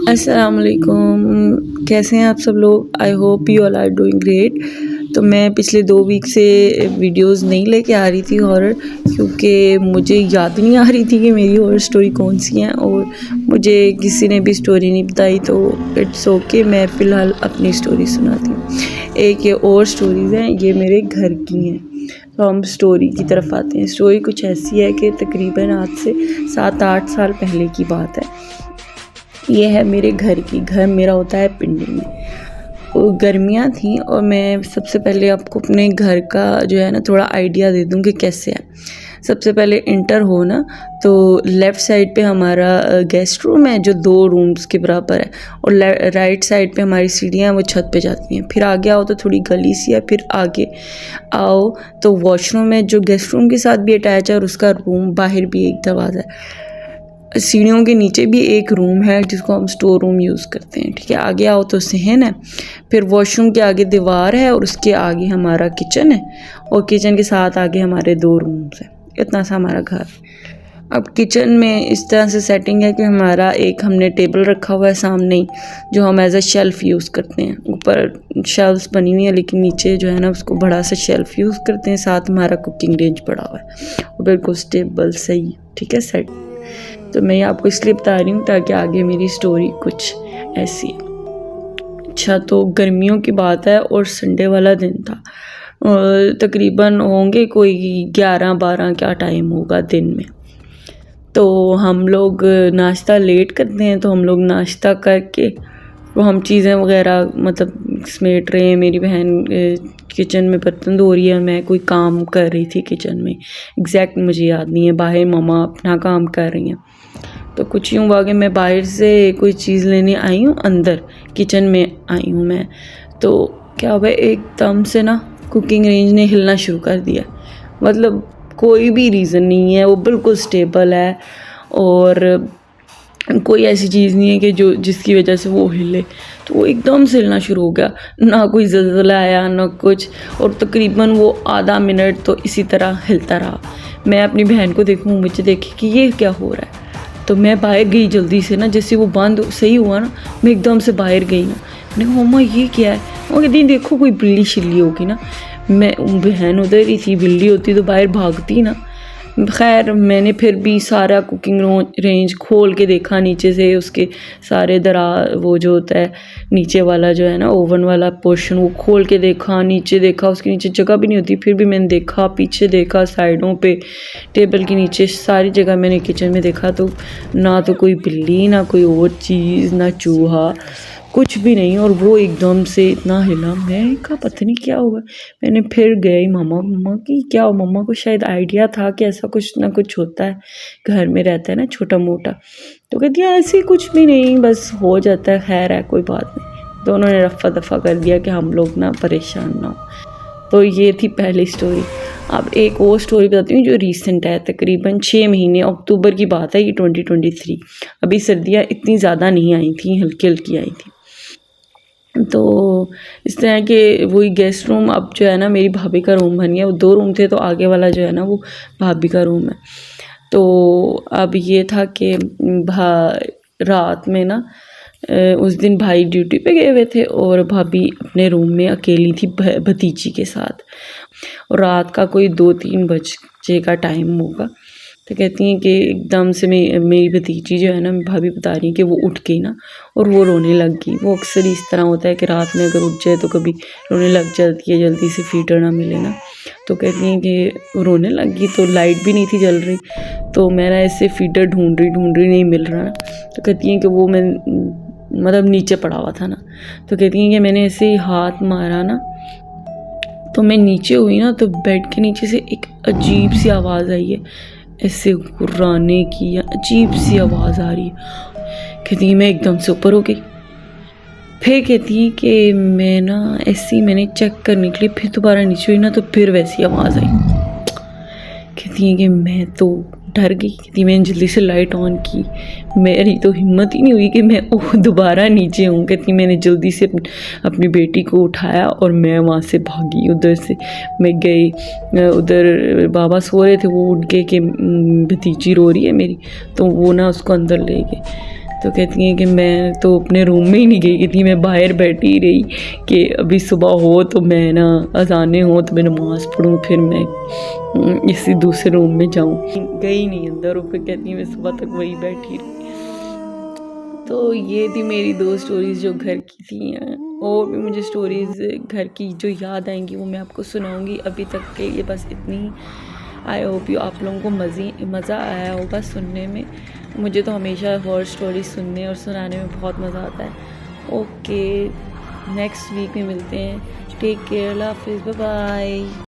अस्सलाम वालेकुम। कैसे हैं आप सब लोग? I hope you all are doing great. तो मैं पिछले 2 वीक से वीडियोस नहीं लेके आ रही थी हॉरर, क्योंकि मुझे याद नहीं आ रही थी कि मेरी हॉरर स्टोरी कौन सी हैं और मुझे किसी ने भी स्टोरी नहीं बताई। तो इट्स ओके, मैं फ़िलहाल अपनी स्टोरी सुनाती हूँ। एक ये और स्टोरीज़ हैं, ये मेरे घर की हैं। तो हम स्टोरी की तरफ आते हैं। स्टोरी कुछ ऐसी है कि तकरीबन आज से 7-8 साल पहले की बात है। ये है मेरे घर मेरा होता है पिंडी में। गर्मियाँ थी और मैं सबसे पहले आपको अपने घर का जो है ना थोड़ा आइडिया दे दूँ कि कैसे है। सबसे पहले इंटर हो ना तो लेफ़्ट साइड पे हमारा गेस्ट रूम है जो 2 रूम्स के बराबर है, और राइट साइड पे हमारी सीढ़ियाँ हैं वो छत पे जाती हैं। फिर आगे आओ तो थोड़ी गली सी है, फिर आगे आओ तो वॉशरूम है जो गेस्ट रूम के साथ भी अटैच है और उसका रूम बाहर भी एक दरवाज़ा है। सीढ़ियों के नीचे भी एक रूम है जिसको हम स्टोर रूम यूज़ करते हैं। ठीक है, आगे आओ तो सहन है, फिर वॉशरूम के आगे दीवार है और उसके आगे हमारा किचन है, और किचन के साथ आगे हमारे 2 रूम्स हैं। इतना सा हमारा घर। अब किचन में इस तरह से सेटिंग है कि हमारा एक हमने टेबल रखा हुआ है सामने ही, जो हम एज अ शेल्फ़ यूज़ करते हैं। ऊपर शेल्फ्स बनी हुई हैं लेकिन नीचे जो है ना उसको बड़ा सा शेल्फ़ यूज़ करते हैं। साथ हमारा कुकिंग रेंज पड़ा हुआ है और बिल्कुल स्टेबल सही, ठीक है, सेट। तो मैं आपको इसलिए बता रही हूँ ताकि आगे मेरी स्टोरी कुछ ऐसी है। अच्छा, तो गर्मियों की बात है और संडे वाला दिन था। तकरीबन होंगे कोई 11-12 क्या टाइम होगा दिन में। तो हम लोग नाश्ता लेट करते हैं, तो हम लोग नाश्ता करके वो हम चीज़ें वगैरह मतलब समेट रहे हैं। मेरी बहन किचन में बर्तन धो रही है, मैं कोई काम कर रही थी किचन में। एग्जैक्ट मुझे याद नहीं है, बाहर ममा अपना काम कर रही हैं। तो कुछ यूँ हुआ कि मैं बाहर से कोई चीज़ लेने आई हूँ, अंदर किचन में आई हूँ मैं। तो क्या हुआ, एकदम से ना कुकिंग रेंज ने हिलना शुरू कर दिया। मतलब कोई भी रीज़न नहीं है, वो बिल्कुल स्टेबल है और कोई ऐसी चीज़ नहीं है कि जो जिसकी वजह से वो हिले। तो वो एकदम से हिलना शुरू हो गया, ना कोई ज़लज़ला आया ना कुछ, और तकरीबन वो आधा मिनट तो इसी तरह हिलता रहा। मैं अपनी बहन को देखूँ, मुझे देखे कि ये क्या हो रहा है। तो मैं बाहर गई जल्दी से ना, जैसे वो बंद सही हुआ ना, मैं एकदम से बाहर गई ना। मैंने कहा मम्मा ये क्या है? वो कहती देखो कोई बिल्ली छिल्ली होगी ना। मैं बहन उधर ही थी, बिल्ली होती तो बाहर भागती ना। खैर मैंने फिर भी सारा कुकिंग रेंज खोल के देखा नीचे से, उसके सारे वो जो होता है नीचे वाला जो है ना ओवन वाला पोर्शन, वो खोल के देखा, नीचे देखा, उसके नीचे जगह भी नहीं होती। फिर भी मैंने देखा, पीछे देखा, साइडों पे, टेबल के नीचे, सारी जगह मैंने किचन में देखा। तो ना तो कोई बिल्ली, ना कोई और चीज़, ना चूहा, कुछ भी नहीं। और वो एकदम से इतना हिला, मैं कहा पता नहीं क्या हुआ। मैंने फिर गई मम्मा की क्या हो। मम्मा को शायद आइडिया था कि ऐसा कुछ ना कुछ होता है, घर में रहता है ना छोटा मोटा। तो कहती है ऐसे कुछ भी नहीं, बस हो जाता है, खैर है कोई बात नहीं। दोनों ने रफ़ा दफ़ा कर दिया कि हम लोग ना परेशान ना हो। तो ये थी पहली स्टोरी। अब एक और स्टोरी बताती हूँ जो रीसेंट है, तकरीबन 6 महीने, अक्टूबर की बात है ये, 2023। अभी सर्दियाँ इतनी ज़्यादा नहीं आई थी, हल्की हल्की आई थी। तो इस तरह के वही गेस्ट रूम, अब जो है ना मेरी भाभी का रूम बन गया। वो 2 रूम थे, तो आगे वाला जो है ना वो भाभी का रूम है। तो अब ये था कि रात में ना उस दिन भाई ड्यूटी पे गए हुए थे और भाभी अपने रूम में अकेली थी भतीजी के साथ। और रात का कोई 2-3 बजे का टाइम होगा। तो कहती हैं कि एकदम से मेरी भतीजी जो है ना, भाभी बता रही हैं कि वो उठ गई ना और वो रोने लग गई। वो अक्सर इस तरह होता है कि रात में अगर उठ जाए तो कभी रोने लग जाती है, जल्दी से फीडर ना मिले ना। तो कहती हैं कि रोने लग गई, तो लाइट भी नहीं थी जल रही। तो मैं ना ऐसे फीडर ढूंढ रही नहीं मिल रहा ना। तो कहती हैं कि वो मैं मतलब नीचे पड़ा हुआ था ना। तो कहती हैं कि मैंने ऐसे ही हाथ मारा ना, तो मैं नीचे हुई ना, तो बेड के नीचे से एक अजीब सी आवाज़ आई है, ऐसे गुर्राने की अजीब सी आवाज़ आ रही है। कहती है मैं एकदम से ऊपर हो गई। फिर कहती है कि मैं ना ऐसे ही मैंने चेक करने के लिए फिर दोबारा नीचे हुई ना, तो फिर वैसी आवाज़ आई। कहती है कि मैं तो डर गई। कहती मैंने जल्दी से लाइट ऑन की, मेरी तो हिम्मत ही नहीं हुई कि मैं दोबारा नीचे हूँ। कहती मैंने जल्दी से अपनी बेटी को उठाया और मैं वहाँ से भागी। उधर से मैं गई, उधर बाबा सो रहे थे, वो उठ गए कि भतीजी रो रही है मेरी, तो वो ना उसको अंदर ले गए। तो कहती हैं कि मैं तो अपने रूम में ही नहीं गई, कहती मैं बाहर बैठी रही कि अभी सुबह हो तो मैं ना अजाने हो तो मैं नमाज़ पढ़ूँ, फिर मैं इसी दूसरे रूम में जाऊँ। गई नहीं अंदर, और फिर कहती मैं सुबह तक वही बैठी रही। तो ये थी मेरी 2 स्टोरीज़ जो घर की थी। और भी मुझे स्टोरीज़ घर की जो याद आएंगी वो मैं आपको सुनाऊंगी। अभी तक के लिए बस इतनी। आई होप यू आप लोगों को मज़ा आया होगा सुनने में। मुझे तो हमेशा हॉरर स्टोरी सुनने और सुनाने में बहुत मज़ा आता है। ओके, नेक्स्ट वीक में मिलते हैं। टेक केयर, अल्लाह हाफिज़, बाय बाय।